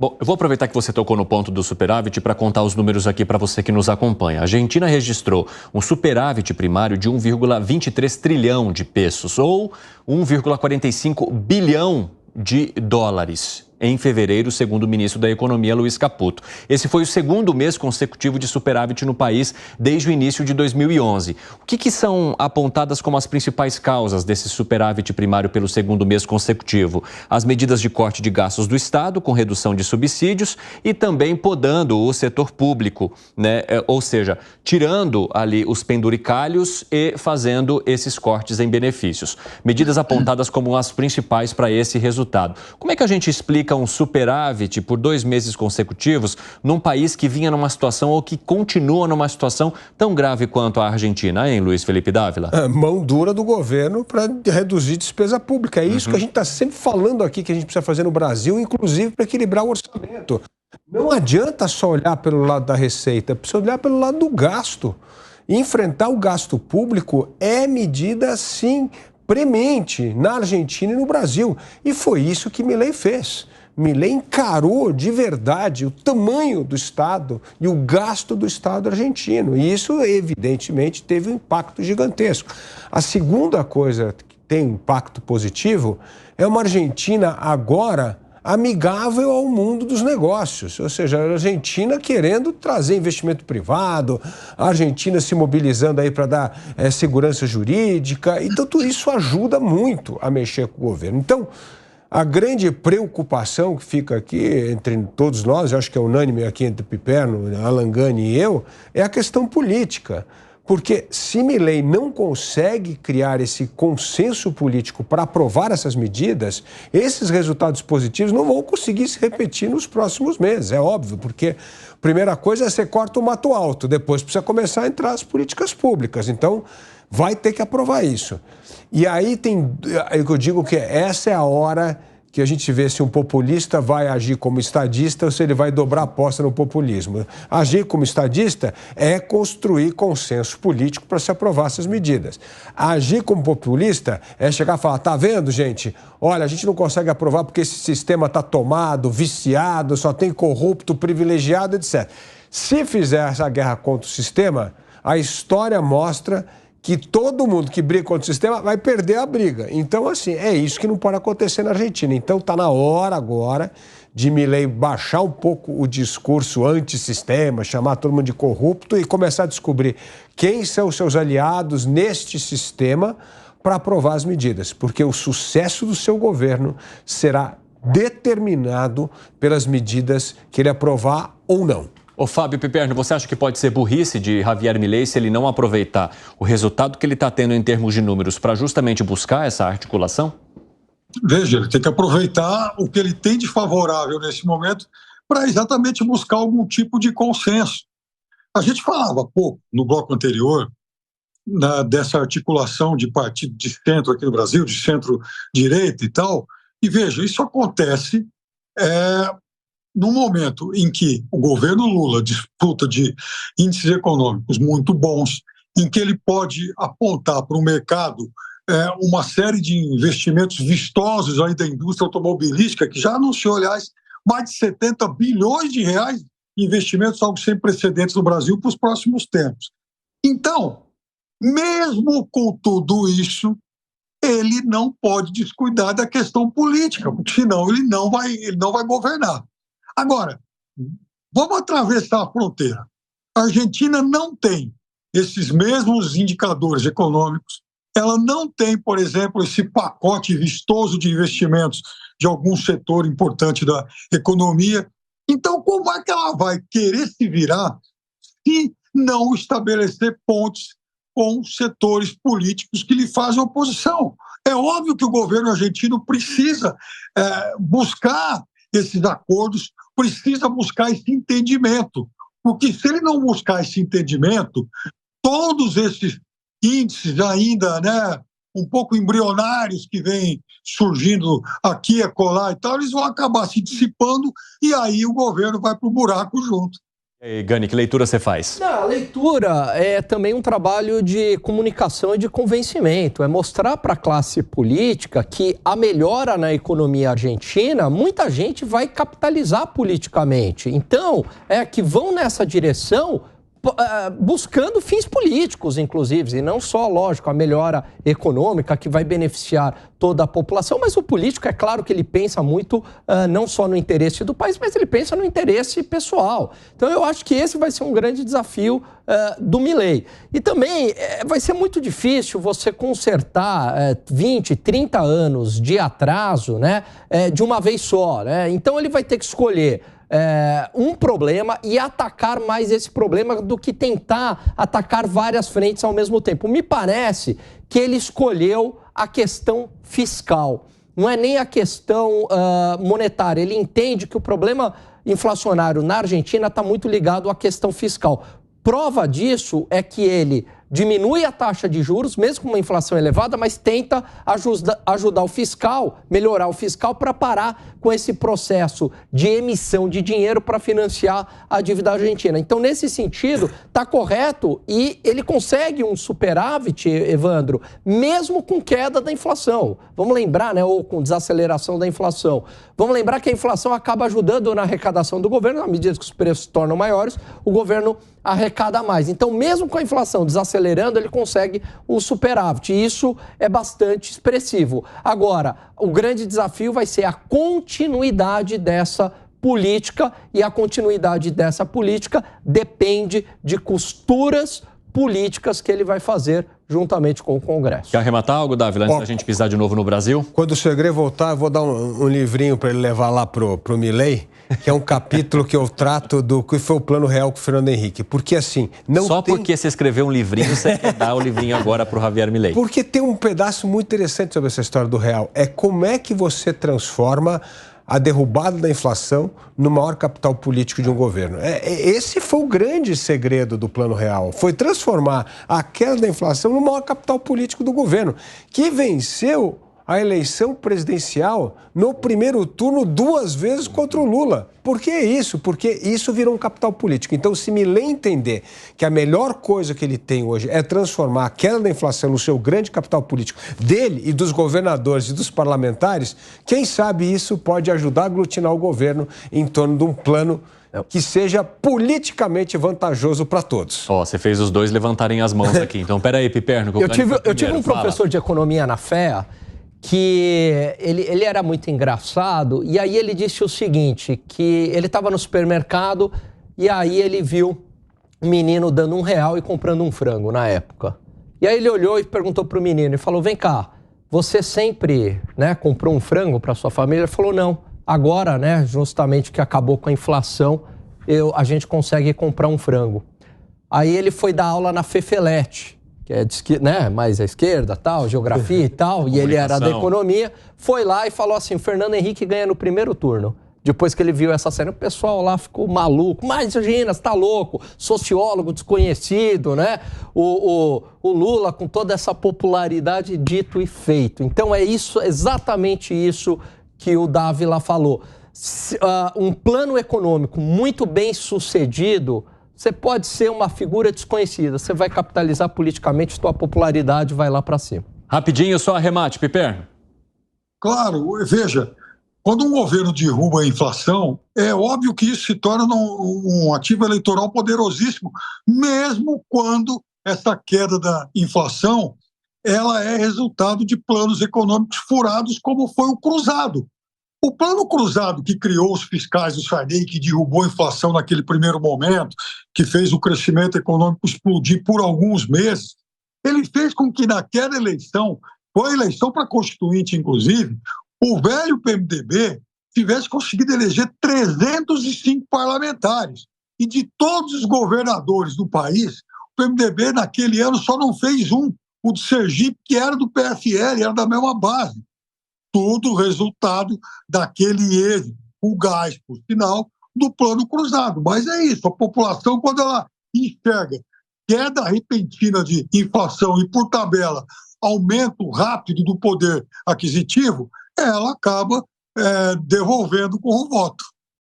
Bom, eu vou aproveitar que você tocou no ponto do superávit para contar os números aqui para você que nos acompanha. A Argentina registrou um superávit primário de 1,23 trilhão de pesos, ou 1,45 bilhão de dólares em fevereiro, segundo o ministro da Economia, Luiz Caputo. Esse foi o segundo mês consecutivo de superávit no país desde o início de 2011. O que são apontadas como as principais causas desse superávit primário pelo segundo mês consecutivo? As medidas de corte de gastos do Estado, com redução de subsídios e também podando o setor público, né? Ou seja, tirando ali os penduricalhos e fazendo esses cortes em benefícios. Medidas apontadas como as principais para esse resultado. Como é que a gente explica um superávit por 2 meses consecutivos num país que vinha numa situação ou que continua numa situação tão grave quanto a Argentina, hein, Luiz Felipe Dávila? Mão dura do governo para reduzir despesa pública. É isso que a gente está sempre falando aqui que a gente precisa fazer no Brasil, inclusive para equilibrar o orçamento. Não adianta só olhar pelo lado da receita, precisa olhar pelo lado do gasto. Enfrentar o gasto público é medida, sim, premente na Argentina e no Brasil. E foi isso que Milei fez. Milei encarou de verdade o tamanho do Estado e o gasto do Estado argentino. E isso, evidentemente, teve um impacto gigantesco. A segunda coisa que tem impacto positivo é uma Argentina agora amigável ao mundo dos negócios, ou seja, a Argentina querendo trazer investimento privado, a Argentina se mobilizando aí para dar segurança jurídica, então tudo isso ajuda muito a mexer com o governo. Então, a grande preocupação que fica aqui entre todos nós, eu acho que é unânime aqui entre Piperno, Alan Gani e eu, é a questão política. Porque se Milei não consegue criar esse consenso político para aprovar essas medidas, esses resultados positivos não vão conseguir se repetir nos próximos meses, é óbvio, porque a primeira coisa é você corta o mato alto, depois precisa começar a entrar as políticas públicas, então vai ter que aprovar isso. E aí eu digo que essa é a hora que a gente vê se um populista vai agir como estadista ou se ele vai dobrar a aposta no populismo. Agir como estadista é construir consenso político para se aprovar essas medidas. Agir como populista é chegar e falar, tá vendo, gente? Olha, a gente não consegue aprovar porque esse sistema está tomado, viciado, só tem corrupto, privilegiado, etc. Se fizer essa guerra contra o sistema, a história mostra que todo mundo que briga contra o sistema vai perder a briga. Então, assim, é isso que não pode acontecer na Argentina. Então, está na hora agora de Milei baixar um pouco o discurso antissistema, chamar todo mundo de corrupto e começar a descobrir quem são os seus aliados neste sistema para aprovar as medidas. Porque o sucesso do seu governo será determinado pelas medidas que ele aprovar ou não. Ô Fábio Piperno, você acha que pode ser burrice de Javier Milei se ele não aproveitar o resultado que ele está tendo em termos de números para justamente buscar essa articulação? Veja, ele tem que aproveitar o que ele tem de favorável nesse momento para exatamente buscar algum tipo de consenso. A gente falava pouco no bloco anterior dessa articulação de partido de centro aqui no Brasil, de centro-direita e tal, e veja, isso acontece no momento em que o governo Lula disputa de índices econômicos muito bons, em que ele pode apontar para o mercado uma série de investimentos vistosos aí da indústria automobilística, que já anunciou, aliás, mais de 70 bilhões de reais em investimentos, algo sem precedentes no Brasil para os próximos tempos. Então, mesmo com tudo isso, ele não pode descuidar da questão política, porque senão ele não vai governar. Agora, vamos atravessar a fronteira. A Argentina não tem esses mesmos indicadores econômicos, ela não tem, por exemplo, esse pacote vistoso de investimentos de algum setor importante da economia. Então, como é que ela vai querer se virar se não estabelecer pontes com setores políticos que lhe fazem oposição? É óbvio que o governo argentino precisa buscar esses acordos, precisa buscar esse entendimento, porque se ele não buscar esse entendimento, todos esses índices ainda, um pouco embrionários que vêm surgindo aqui e acolá e tal, eles vão acabar se dissipando e aí o governo vai para o buraco junto. E aí, Gani, que leitura você faz? Não, a leitura é também um trabalho de comunicação e de convencimento. É mostrar para a classe política que a melhora na economia argentina, muita gente vai capitalizar politicamente. Então, que vão nessa direção buscando fins políticos, inclusive, e não só, lógico, a melhora econômica que vai beneficiar toda a população, mas o político, é claro que ele pensa muito não só no interesse do país, mas ele pensa no interesse pessoal. Então eu acho que esse vai ser um grande desafio do Milei. E também vai ser muito difícil você consertar 20, 30 anos de atraso, né, de uma vez só, né? Então ele vai ter que escolher um problema e atacar mais esse problema do que tentar atacar várias frentes ao mesmo tempo. Me parece que ele escolheu a questão fiscal, não é nem a questão monetária. Ele entende que o problema inflacionário na Argentina está muito ligado à questão fiscal. Prova disso é que ele diminui a taxa de juros, mesmo com uma inflação elevada, mas tenta ajudar o fiscal, melhorar o fiscal para parar com esse processo de emissão de dinheiro para financiar a dívida argentina. Então, nesse sentido, está correto e ele consegue um superávit, Evandro, mesmo com queda da inflação. Vamos lembrar, né, ou com desaceleração da inflação. Vamos lembrar que a inflação acaba ajudando na arrecadação do governo, à medida que os preços se tornam maiores, o governo arrecada mais. Então, mesmo com a inflação desacelerando, ele consegue um superávit. E isso é bastante expressivo. Agora, o grande desafio vai ser a continuidade dessa política, e a continuidade dessa política depende de costuras políticas que ele vai fazer juntamente com o Congresso. Quer arrematar algo, Dávila, antes da gente pisar de novo no Brasil? Quando o Segre voltar, eu vou dar um livrinho para ele levar lá pro Milei, que é um capítulo que eu trato do que foi o Plano Real com o Fernando Henrique. Porque assim, não Só tem... porque você escreveu um livrinho, você quer dar o livrinho agora pro Javier Milei. Porque tem um pedaço muito interessante sobre essa história do real. É como é que você transforma a derrubada da inflação no maior capital político de um governo. Esse foi o grande segredo do Plano Real. Foi transformar a queda da inflação no maior capital político do governo, que venceu a eleição presidencial no primeiro turno 2 vezes contra o Lula. Por que isso? Porque isso virou um capital político. Então, se Milei entender que a melhor coisa que ele tem hoje é transformar a queda da inflação no seu grande capital político dele e dos governadores e dos parlamentares, quem sabe isso pode ajudar a aglutinar o governo em torno de um plano que seja politicamente vantajoso para todos. Você fez os dois levantarem as mãos aqui. Então, peraí, Piperno. Eu tive um professor de economia na FEA que ele era muito engraçado, e aí ele disse o seguinte, que ele estava no supermercado e aí ele viu um menino dando R$1 e comprando um frango na época. E aí ele olhou e perguntou para o menino e falou, vem cá, você sempre, né, comprou um frango para sua família? Ele falou, não, agora, né, justamente que acabou com a inflação, a gente consegue comprar um frango. Aí ele foi dar aula na Fefelete, que é né, mais à esquerda, tal, geografia e tal, e ele era da economia, foi lá e falou assim, Fernando Henrique ganha no primeiro turno. Depois que ele viu essa cena, o pessoal lá ficou maluco. Mas, imagina, você tá louco, sociólogo desconhecido, né? O Lula com toda essa popularidade, dito e feito. Então é isso, exatamente isso que o Dávila falou. Um plano econômico muito bem sucedido, você pode ser uma figura desconhecida, você vai capitalizar politicamente, sua popularidade vai lá para cima. Rapidinho, só arremate, Piperno. Claro, veja, quando um governo derruba a inflação, é óbvio que isso se torna um ativo eleitoral poderosíssimo, mesmo quando essa queda da inflação ela é resultado de planos econômicos furados, como foi o Cruzado. O plano cruzado que criou os fiscais do Sarney, que derrubou a inflação naquele primeiro momento, que fez o crescimento econômico explodir por alguns meses, ele fez com que naquela eleição, foi a eleição para Constituinte, inclusive, o velho PMDB tivesse conseguido eleger 305 parlamentares. E de todos os governadores do país, o PMDB naquele ano só não fez um, o de Sergipe, que era do PFL, era da mesma base. Tudo resultado daquele êxito, o gás, por sinal, do plano cruzado. Mas é isso, a população, quando ela enxerga queda repentina de inflação e, por tabela, aumento rápido do poder aquisitivo, ela acaba devolvendo com o voto.